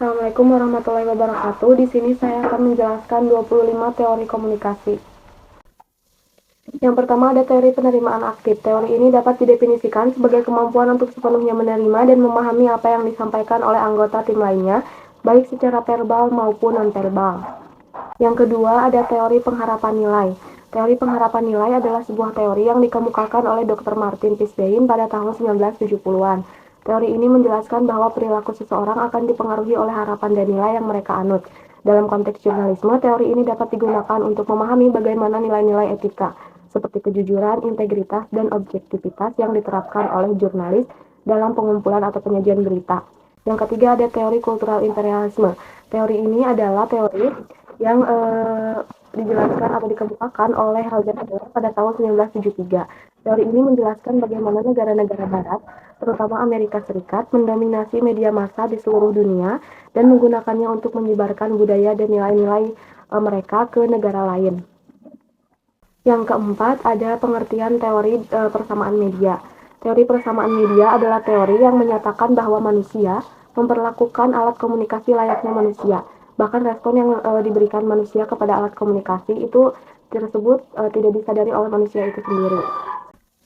Assalamualaikum warahmatullahi wabarakatuh. Di sini saya akan menjelaskan 25 teori komunikasi. Yang pertama ada teori penerimaan aktif. Teori ini dapat didefinisikan sebagai kemampuan untuk sepenuhnya menerima dan memahami apa yang disampaikan oleh anggota tim lainnya, baik secara verbal maupun non-verbal. Yang kedua ada teori pengharapan nilai. Teori pengharapan nilai adalah sebuah teori yang dikemukakan oleh Dr. Martin Fishbein pada tahun 1970-an. Teori ini menjelaskan bahwa perilaku seseorang akan dipengaruhi oleh harapan dan nilai yang mereka anut. Dalam konteks jurnalisme, teori ini dapat digunakan untuk memahami bagaimana nilai-nilai etika, seperti kejujuran, integritas, dan objektivitas yang diterapkan oleh jurnalis dalam pengumpulan atau penyajian berita. Yang ketiga ada teori kultural imperialisme. Teori ini adalah teori yang dijelaskan atau dikemukakan oleh Roger Federer pada tahun 1973. Teori ini menjelaskan bagaimana negara-negara barat, terutama Amerika Serikat, mendominasi media massa di seluruh dunia dan menggunakannya untuk menyebarkan budaya dan nilai-nilai mereka ke negara lain. Yang keempat ada pengertian teori persamaan media. Teori persamaan media adalah teori yang menyatakan bahwa manusia memperlakukan alat komunikasi layaknya manusia. Bahkan respon yang diberikan manusia kepada alat komunikasi itu tersebut tidak disadari oleh manusia itu sendiri.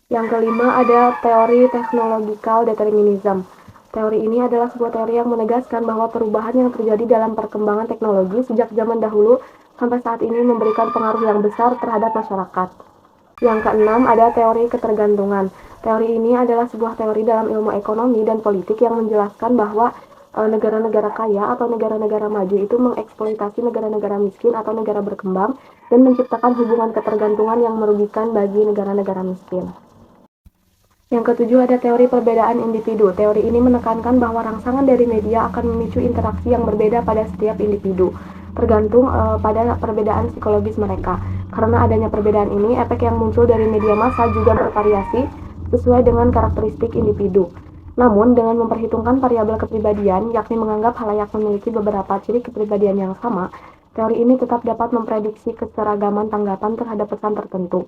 Yang kelima ada teori technological determinism. Teori ini adalah sebuah teori yang menegaskan bahwa perubahan yang terjadi dalam perkembangan teknologi sejak zaman dahulu sampai saat ini memberikan pengaruh yang besar terhadap masyarakat. Yang keenam ada teori ketergantungan. Teori ini adalah sebuah teori dalam ilmu ekonomi dan politik yang menjelaskan bahwa negara-negara kaya atau negara-negara maju itu mengeksploitasi negara-negara miskin atau negara berkembang dan menciptakan hubungan ketergantungan yang merugikan bagi negara-negara miskin. Yang ketujuh ada teori perbedaan individu. Teori ini menekankan bahwa rangsangan dari media akan memicu interaksi yang berbeda pada setiap individu, tergantung pada perbedaan psikologis mereka. Karena adanya perbedaan ini, efek yang muncul dari media massa juga bervariasi sesuai dengan karakteristik individu. Namun, dengan memperhitungkan variabel kepribadian, yakni menganggap halayak memiliki beberapa ciri kepribadian yang sama, teori ini tetap dapat memprediksi keseragaman tanggapan terhadap pesan tertentu.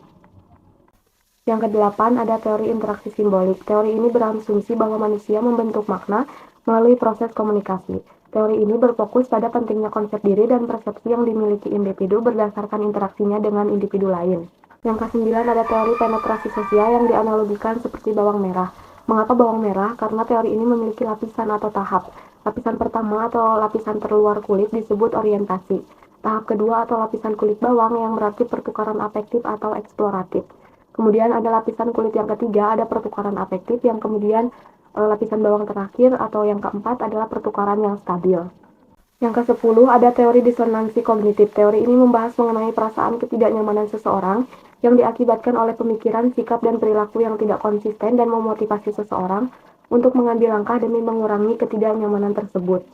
Yang kedelapan ada teori interaksi simbolik. Teori ini berasumsi bahwa manusia membentuk makna melalui proses komunikasi. Teori ini berfokus pada pentingnya konsep diri dan persepsi yang dimiliki individu berdasarkan interaksinya dengan individu lain. Yang kesembilan ada teori penetrasi sosial yang dianalogikan seperti bawang merah. Mengapa bawang merah? Karena teori ini memiliki lapisan atau tahap. Lapisan pertama atau lapisan terluar kulit disebut orientasi. Tahap kedua atau lapisan kulit bawang yang berarti pertukaran afektif atau eksploratif. Kemudian ada lapisan kulit yang ketiga, ada pertukaran afektif, yang kemudian lapisan bawang terakhir atau yang keempat adalah pertukaran yang stabil. Yang ke-10 ada teori disonansi kognitif. Teori ini membahas mengenai perasaan ketidaknyamanan seseorang yang diakibatkan oleh pemikiran, sikap, dan perilaku yang tidak konsisten dan memotivasi seseorang untuk mengambil langkah demi mengurangi ketidaknyamanan tersebut.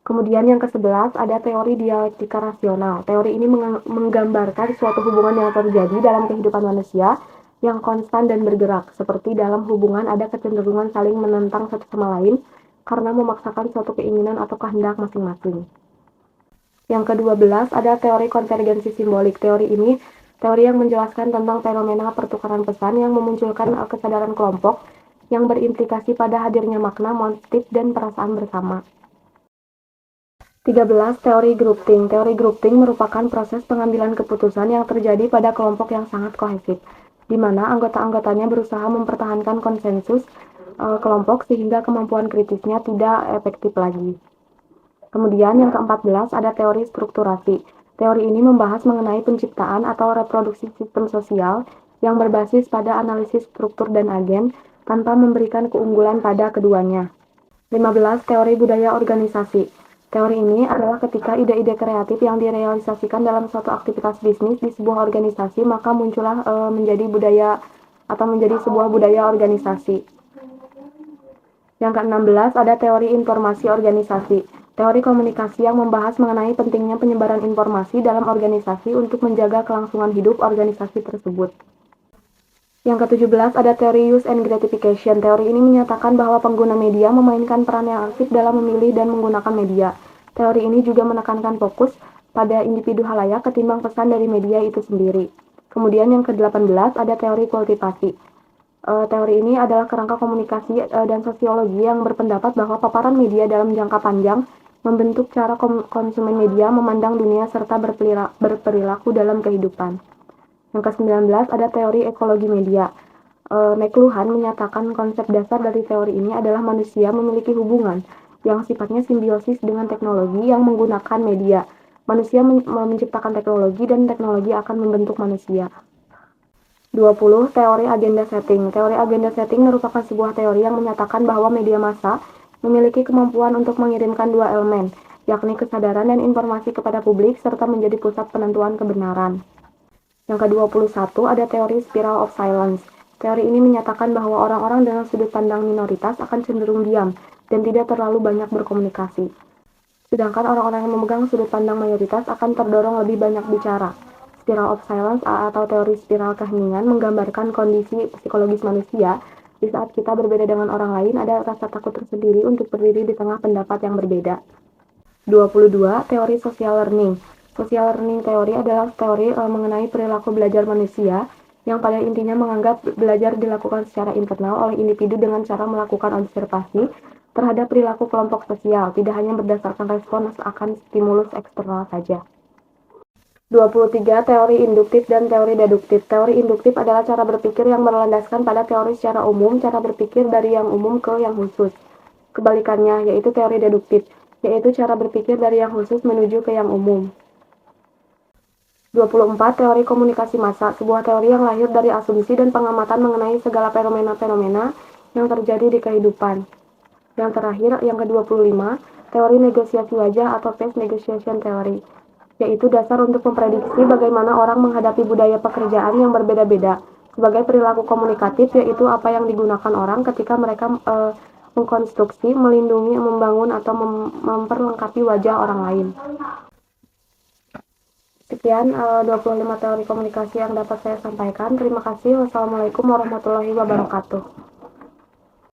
Kemudian yang ke-11 ada teori dialektika rasional. Teori ini menggambarkan suatu hubungan yang terjadi dalam kehidupan manusia yang konstan dan bergerak. Seperti dalam hubungan ada kecenderungan saling menentang satu sama lain karena memaksakan suatu keinginan atau kehendak masing-masing. Yang ke-12 ada teori konvergensi simbolik. Teori ini teori yang menjelaskan tentang fenomena pertukaran pesan yang memunculkan kesadaran kelompok yang berimplikasi pada hadirnya makna, motif, dan perasaan bersama. 13. Teori groupthink. Teori groupthink merupakan proses pengambilan keputusan yang terjadi pada kelompok yang sangat kohesif, di mana anggota-anggotanya berusaha mempertahankan konsensus kelompok sehingga kemampuan kritisnya tidak efektif lagi. Kemudian yang ke-14 ada teori strukturasi. Teori ini membahas mengenai penciptaan atau reproduksi sistem sosial yang berbasis pada analisis struktur dan agen tanpa memberikan keunggulan pada keduanya. 15. Teori budaya organisasi. Teori ini adalah ketika ide-ide kreatif yang direalisasikan dalam suatu aktivitas bisnis di sebuah organisasi, maka muncullah menjadi budaya atau menjadi sebuah budaya organisasi. Yang ke-16 ada teori informasi organisasi. Teori komunikasi yang membahas mengenai pentingnya penyebaran informasi dalam organisasi untuk menjaga kelangsungan hidup organisasi tersebut. Yang ke-17 ada teori use and gratification. Teori ini menyatakan bahwa pengguna media memainkan peran yang aktif dalam memilih dan menggunakan media. Teori ini juga menekankan fokus pada individu halayak ketimbang pesan dari media itu sendiri. Kemudian yang ke-18 ada teori kultivasi. Teori ini adalah kerangka komunikasi dan sosiologi yang berpendapat bahwa paparan media dalam jangka panjang membentuk cara konsumen media memandang dunia serta berperilaku dalam kehidupan. Yang ke-19 ada teori ekologi media. McLuhan menyatakan konsep dasar dari teori ini adalah manusia memiliki hubungan yang sifatnya simbiosis dengan teknologi yang menggunakan media. Manusia menciptakan teknologi dan teknologi akan membentuk manusia. 20. Teori agenda setting. Teori agenda setting merupakan sebuah teori yang menyatakan bahwa media massa memiliki kemampuan untuk mengirimkan dua elemen, yakni kesadaran dan informasi kepada publik serta menjadi pusat penentuan kebenaran. Yang ke-21 ada teori spiral of silence. Teori ini menyatakan bahwa orang-orang dengan sudut pandang minoritas akan cenderung diam dan tidak terlalu banyak berkomunikasi. Sedangkan orang-orang yang memegang sudut pandang mayoritas akan terdorong lebih banyak bicara. Spiral of silence atau teori spiral keheningan menggambarkan kondisi psikologis manusia di saat kita berbeda dengan orang lain ada rasa takut tersendiri untuk berdiri di tengah pendapat yang berbeda. 22. Teori social learning. Social learning teori adalah teori mengenai perilaku belajar manusia yang pada intinya menganggap belajar dilakukan secara internal oleh individu dengan cara melakukan observasi terhadap perilaku kelompok sosial, tidak hanya berdasarkan respons akan stimulus eksternal saja. 23. Teori induktif dan teori deduktif. Teori induktif adalah cara berpikir yang berlandaskan pada teori secara umum, cara berpikir dari yang umum ke yang khusus. Kebalikannya, yaitu teori deduktif, yaitu cara berpikir dari yang khusus menuju ke yang umum. 24. Teori komunikasi massa, sebuah teori yang lahir dari asumsi dan pengamatan mengenai segala fenomena-fenomena yang terjadi di kehidupan. Yang terakhir, yang ke-25, teori negosiasi wajah atau face negotiation theory, yaitu dasar untuk memprediksi bagaimana orang menghadapi budaya pekerjaan yang berbeda-beda. Sebagai perilaku komunikatif, yaitu apa yang digunakan orang ketika mereka mengkonstruksi, melindungi, membangun, atau memperlengkapi wajah orang lain. Sekian 25 teori komunikasi yang dapat saya sampaikan. Terima kasih. Wassalamualaikum warahmatullahi wabarakatuh.